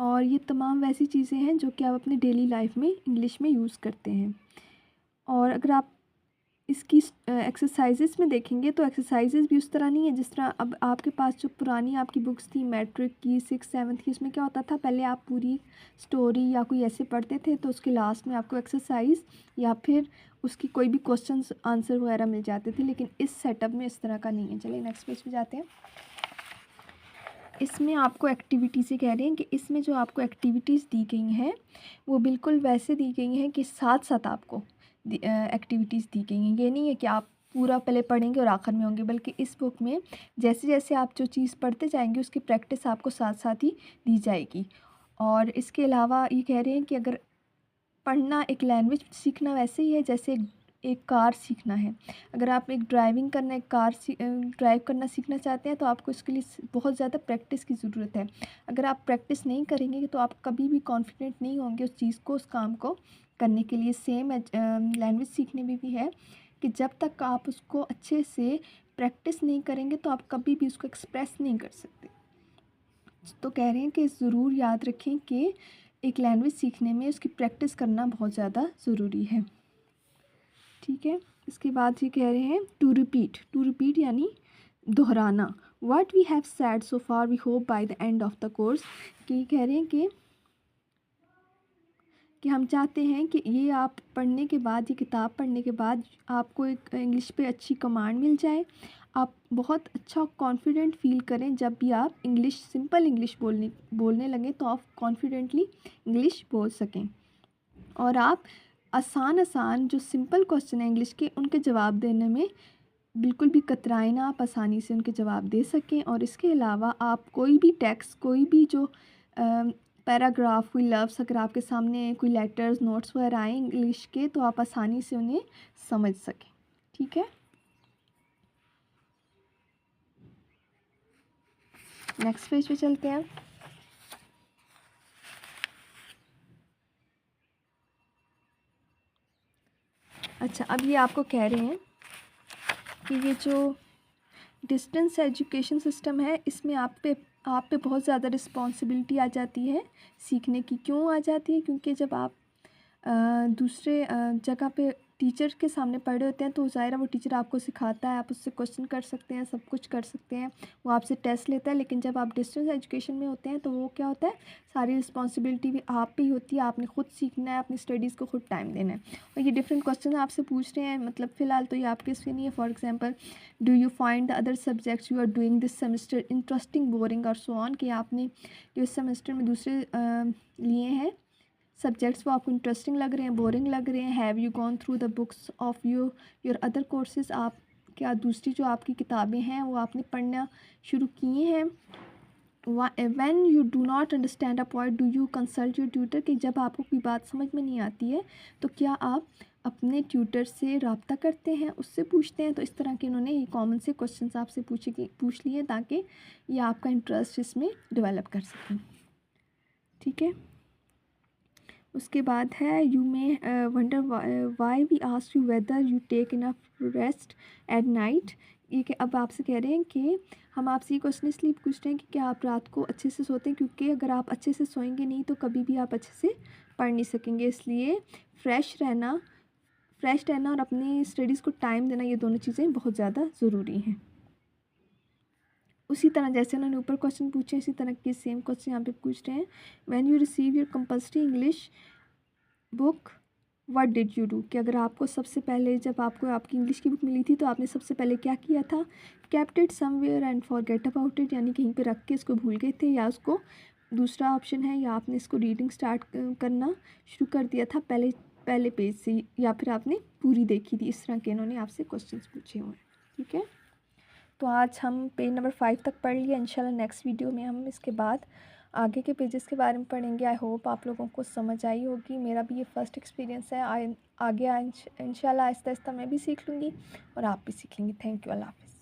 और ये तमाम वैसी चीज़ें हैं जो कि आप अपनी डेली लाइफ में इंग्लिश में यूज़ करते हैं। और अगर आप इसकी एक्सरसाइजेस में देखेंगे तो एक्सरसाइजेस भी उस तरह नहीं है जिस तरह अब आपके पास जो पुरानी आपकी बुक्स थी मैट्रिक की, 6th 7th की, उसमें क्या होता था, पहले आप पूरी स्टोरी या कोई ऐसे पढ़ते थे तो उसके लास्ट में आपको एक्सरसाइज या फिर उसकी कोई भी क्वेश्चंस आंसर वगैरह मिल जाते थे। लेकिन इस सेटअप में इस तरह का नहीं है। चलिए नेक्स्ट पेज पे जाते हैं। इसमें आपको एक्टिविटी से कह रहे हैं कि इसमें जो आपको एक्टिविटीज़ दी गई हैं वो बिल्कुल वैसे दी गई हैं कि साथ साथ आपको एक्टिविटीज़ दी गई हैं। ये नहीं है कि आप पूरा पहले पढ़ेंगे और आखिर में होंगे, बल्कि इस बुक में जैसे जैसे आप जो चीज़ पढ़ते जाएंगे उसकी प्रैक्टिस आपको साथ साथ ही दी जाएगी। और इसके अलावा ये कह रहे हैं कि अगर पढ़ना एक लैंग्वेज सीखना वैसे ही है जैसे एक कार सीखना है। अगर आप एक ड्राइविंग करना एक कार ड्राइव करना सीखना चाहते हैं तो आपको इसके लिए बहुत ज़्यादा प्रैक्टिस की ज़रूरत है। अगर आप प्रैक्टिस नहीं करेंगे तो आप कभी भी कॉन्फिडेंट नहीं होंगे उस चीज़ को, उस काम को करने के लिए। सेम लैंग्वेज सीखने में भी है कि जब तक आप उसको अच्छे से प्रैक्टिस नहीं करेंगे तो आप कभी भी उसको एक्सप्रेस नहीं कर सकते। तो कह रहे हैं कि ज़रूर याद रखें कि एक लैंग्वेज सीखने में उसकी प्रैक्टिस करना बहुत ज़्यादा ज़रूरी है। ठीक है, इसके बाद ये कह रहे हैं टू रिपीट यानी दोहराना। What we have said so far we hope by the end of the course, कि कह रहे हैं कि हम चाहते हैं कि ये आप पढ़ने के बाद, ये किताब पढ़ने के बाद आपको एक इंग्लिश पे अच्छी कमांड मिल जाए, आप बहुत अच्छा कॉन्फिडेंट फील करें। जब भी आप सिंपल इंग्लिश बोलने लगें तो आप कॉन्फिडेंटली इंग्लिश बोल सकें और आप आसान जो सिंपल क्वेश्चन है इंग्लिश के उनके जवाब देने में बिल्कुल भी कतराएं ना, आप आसानी से उनके जवाब दे सकें। और इसके अलावा आप कोई भी टेक्स्ट, कोई भी जो पैराग्राफ, कोई लफ्ज़ अगर आपके सामने कोई लेटर्स नोट्स वगैरह आए इंग्लिश के तो आप आसानी से उन्हें समझ सकें। ठीक है, नेक्स्ट पेज पे चलते हैं। अच्छा, अब ये आपको कह रहे हैं कि ये जो डिस्टेंस एजुकेशन सिस्टम है इसमें आप पे बहुत ज़्यादा रिस्पॉन्सिबिलिटी आ जाती है सीखने की। क्यों आ जाती है? क्योंकि जब आप दूसरे जगह पे टीचर के सामने पढ़े होते हैं तो ज़ाहिर है वो टीचर आपको सिखाता है, आप उससे क्वेश्चन कर सकते हैं, सब कुछ कर सकते हैं, वो आपसे टेस्ट लेता है। लेकिन जब आप डिस्टेंस एजुकेशन में होते हैं तो वो क्या होता है, सारी रिस्पॉन्सिबिलिटी भी आप पे ही होती है, आपने खुद सीखना है, अपनी स्टडीज़ को खुद टाइम देना है। और ये डिफरेंट क्वेश्चन आपसे पूछ रहे हैं, मतलब फ़िलहाल तो ये आपके इसमें नहीं है। For example, do you find the other subjects you are doing this semester interesting, boring और सो ऑन, कि आपने जो इस सेमेस्टर में दूसरे लिए हैं सब्जेक्ट्स वो आपको इंटरेस्टिंग लग रहे हैं, बोरिंग लग रहे हैं। Have you gone through the books of your other courses, आप क्या दूसरी जो आपकी किताबें हैं वो आपने पढ़ना शुरू किए हैं। When you do not understand a point do you consult your tutor, कि जब आपको कोई बात समझ में नहीं आती है तो क्या आप अपने ट्यूटर से रब्ता करते हैं, उससे पूछते हैं। तो इस तरह के इन्होंने ये कॉमन से क्वेश्चंस आपसे पूछ लिए ताकि ये आपका इंटरेस्ट इसमें डेवलप कर सकें। ठीक है, उसके बाद है you may wonder why we ask you whether you take enough rest at night. ये कि अब आपसे कह रहे हैं कि हम आपसे ये क्वेश्चन इसलिए पूछ रहे हैं कि क्या आप रात को अच्छे से सोते हैं, क्योंकि अगर आप अच्छे से सोएंगे नहीं तो कभी भी आप अच्छे से पढ़ नहीं सकेंगे। इसलिए फ्रेश रहना और अपनी स्टडीज़ को टाइम देना, ये दोनों चीज़ें बहुत ज़्यादा ज़रूरी हैं। उसी तरह जैसे उन्होंने ऊपर क्वेश्चन पूछे इसी तरह के सेम क्वेश्चन यहाँ पे पूछ रहे हैं। When you receive your compulsory English book what did you do, कि अगर आपको सबसे पहले जब आपको आपकी इंग्लिश की बुक मिली थी तो आपने सबसे पहले क्या किया था। Kept it somewhere and forget about it, यानी कहीं पे रख के इसको भूल गए थे, या उसको दूसरा ऑप्शन है या आपने इसको रीडिंग स्टार्ट करना शुरू कर दिया था पहले पेज से, या फिर आपने पूरी देखी थी। इस तरह के इन्होंने आपसे क्वेश्चंस पूछे हुए हैं। ठीक है, तो आज हम पेज नंबर 5 तक पढ़ लिया। इंशाल्लाह नेक्स्ट वीडियो में हम इसके बाद आगे के पेजेस के बारे में पढ़ेंगे। आई होप आप लोगों को समझ आई होगी। मेरा भी ये फ़र्स्ट एक्सपीरियंस है। आगे इंशाल्लाह आहिस्ता आहिस्ता मैं भी सीख लूँगी और आप भी सीखेंगे। थैंक यू, अल्लाह हाफ़िज़।